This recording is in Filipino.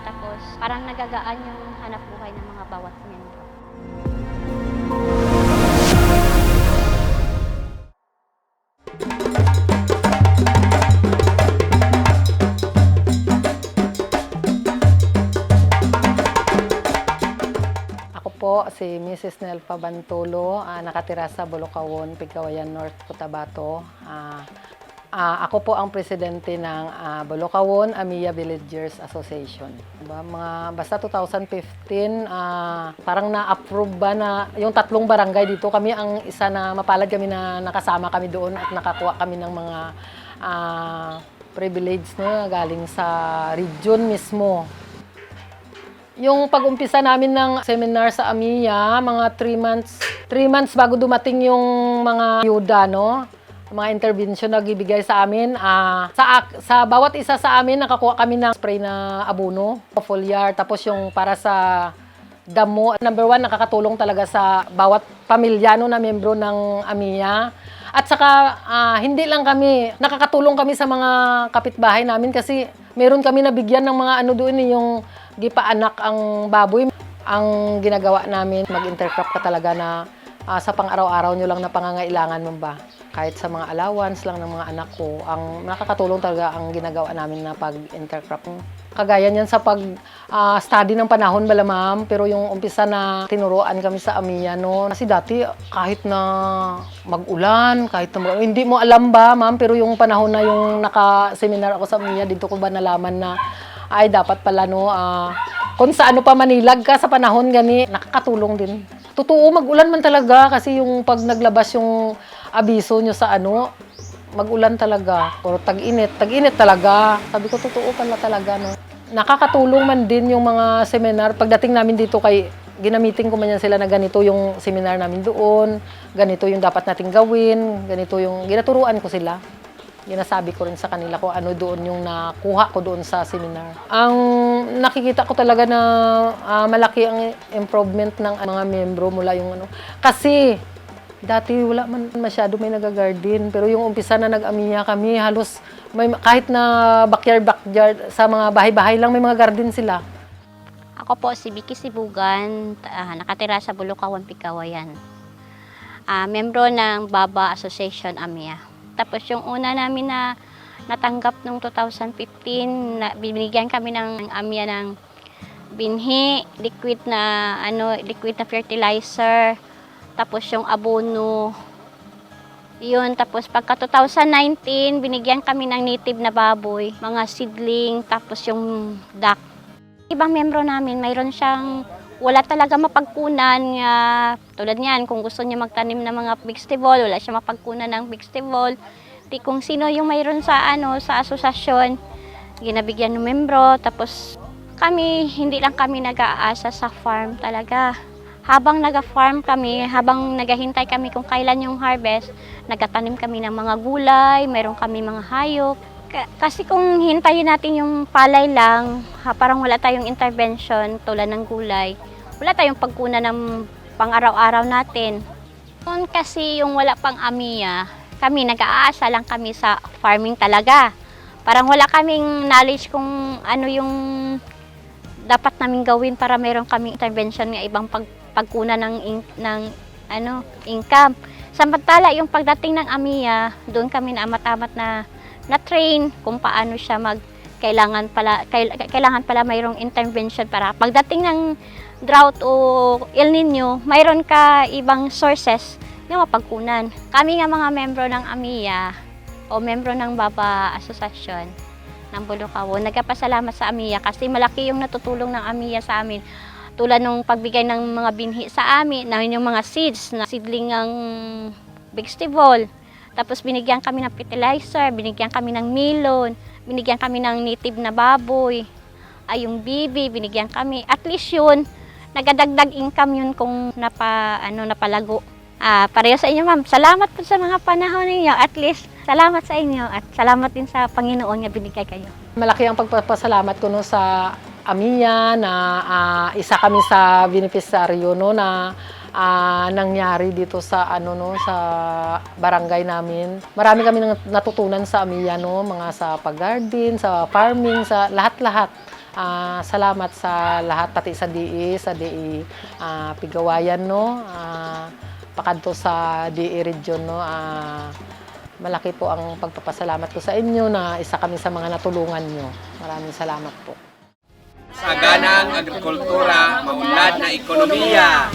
tapos parang nagagaan yung hanap buhay ng mga bawat miyembro. Ako po si Mrs. Nelfa Bantulo, nakatira sa Bulukawan, Pigcawayan North, Cotabato. Ako po ang presidente ng Bulukawan Amiya Villagers Association. Basta 2015, parang na-approve ba na yung 3 barangay dito. Kami ang isa na mapalad kami na nakasama kami doon at nakakuha kami ng mga privilege no, galing sa region mismo. Yung pag-umpisa namin ng seminar sa Amiya, mga 3 months bago dumating yung mga ayuda, no? Mga intervention na ibigay sa amin. Sa bawat isa sa amin, nakakuha kami ng spray na abono, foliar, tapos yung para sa damo. Number 1, nakakatulong talaga sa bawat pamilyano na membro ng Amiya. At saka, hindi lang kami, nakakatulong kami sa mga kapitbahay namin kasi meron kami nabigyan ng mga ano doon, yung gipaanak ang baboy. Ang ginagawa namin, mag-intercrop ka talaga na sa pang-araw-araw nyo lang na pangangailangan mo ba? Kahit sa mga allowance lang ng mga anak ko, ang nakakatulong talaga ang ginagawa namin na pag-intercrop. Kagaya niyan sa pag-study ng panahon bala ma'am, pero yung umpisa na tinuruan kami sa Amiya, no? Kasi dati kahit na mag-ulan, hindi mo alam ba ma'am, pero yung panahon na yung naka-seminar ako sa Amiya, dito ko ba nalaman na ay dapat pala no, kung sa ano pa manilag ka sa panahon gani, nakakatulong din. Totoo, mag-ulan man talaga kasi yung pag naglabas yung abiso nyo sa ano, mag-ulan talaga. Pero tag-init talaga. Sabi ko, totoo pala talaga, no. Nakakatulong man din yung mga seminar. Pagdating namin dito ginamitin ko man yan sila na ganito yung seminar namin doon, ganito yung dapat nating gawin, ganito yung ginaturuan ko sila. Ginasabi ko rin sa kanila kung ano doon yung nakuha ko doon sa seminar. Ang nakikita ko talaga na malaki ang improvement ng mga membro mula yung ano. Kasi dati wala man masyado may nag-garden, pero yung umpisa na nag-Amiya kami, halos kahit na backyard sa mga bahay-bahay lang may mga garden sila. Ako po si Vicky Sibugan, nakatira sa Bulukawan, Pigcawayan. Membro ng Baba Association Amiya. Tapos yung una namin na natanggap noong 2015, binigyan kami ng Amiya ng binhi, liquid na fertilizer, tapos yung abono. Yun, tapos pagka 2019, binigyan kami ng native na baboy, mga seedling, tapos yung duck. Ibang membro namin, mayroon siyang wala talaga mapagkunan, tulad niyan, kung gusto niya magtanim ng mga vegetable, wala siya mapagkunan ng vegetable. Di kung sino yung mayroon sa sa asosasyon, ginabigyan ng membro. Tapos kami, hindi lang kami nag-aasa sa farm talaga. Habang nag-farm kami, habang naghahintay kami kung kailan yung harvest, nagtatanim kami ng mga gulay, mayroon kami mga hayop. Kasi kung hintayin natin yung palay lang, parang wala tayong intervention tulad ng gulay, wala tayong pagkunan ng pang-araw-araw natin. Noon kasi yung wala pang Amiya, kami nag-aasa lang kami sa farming talaga. Parang wala kaming knowledge kung ano yung dapat namin gawin para meron kaming intervention ng ibang pagkunan ng income. Samantala yung pagdating ng Amiya, doon kami na-amat-amat na train kung paano siya kailangan pala mayroong intervention para pagdating ng drought o El Nino, mayroon ka ibang sources na mapagkunan. Kami nga mga membro ng Amiya o membro ng Baba Association ng Bulukawan, nagpapasalamat sa Amiya kasi malaki yung natutulong ng Amiya sa amin. Tulad ng pagbigay ng mga binhi sa amin, yung mga seeds, na seedling ng vegetable. Tapos binigyan kami ng fertilizer, binigyan kami ng melon, binigyan kami ng native na baboy, yung bibi, binigyan kami. At least yun, nagadagdag income yun kung napalago. Pareho sa inyo ma'am, salamat po sa mga panahon ninyo. At least, salamat sa inyo at salamat din sa Panginoon na binigay kayo. Malaki ang pagpapasalamat ko no sa Amiya na isa kami sa beneficiaryo no na nangyari dito sa sa barangay namin. Marami kami natutunan sa Amiya no, mga sa pag-garden, sa farming, sa lahat-lahat. Salamat sa lahat, pati sa DE Pigawayan, no? Pakadto sa DE Region, no? Malaki po ang pagpapasalamat ko sa inyo na isa kami sa mga natulungan nyo. Maraming salamat po. Sa ganang agrikultura, maunlad na ekonomiya.